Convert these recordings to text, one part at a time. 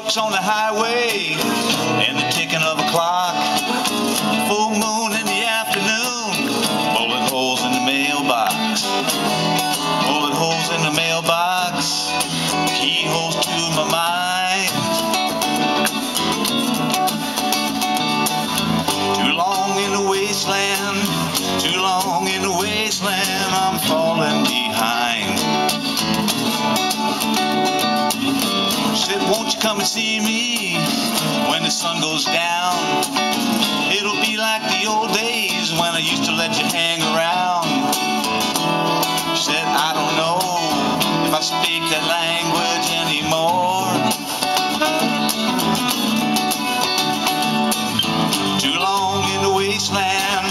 trucks on the highway and the ticking of a clock. Full moon in the afternoon, bullet holes in the mailbox. Bullet holes in the mailbox, keyholes to my mind. Too long in the wasteland, too long in the wasteland, I'm falling behind. Said, won't you come and see me when the sun goes down? It'll be like the old days when I used to let you hang around. She said, I don't know if I speak that language anymore. Too long in the wasteland,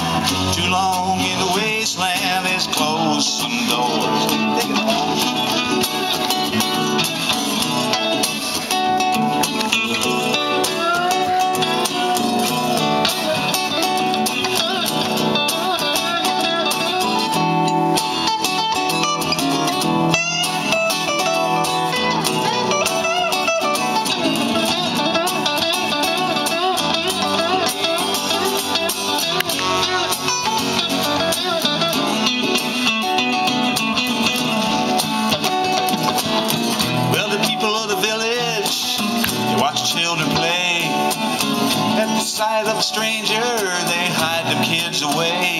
too long in the wasteland, let's close some doors. Take it home. Watch children play. At the sight of a stranger, they hide their kids away.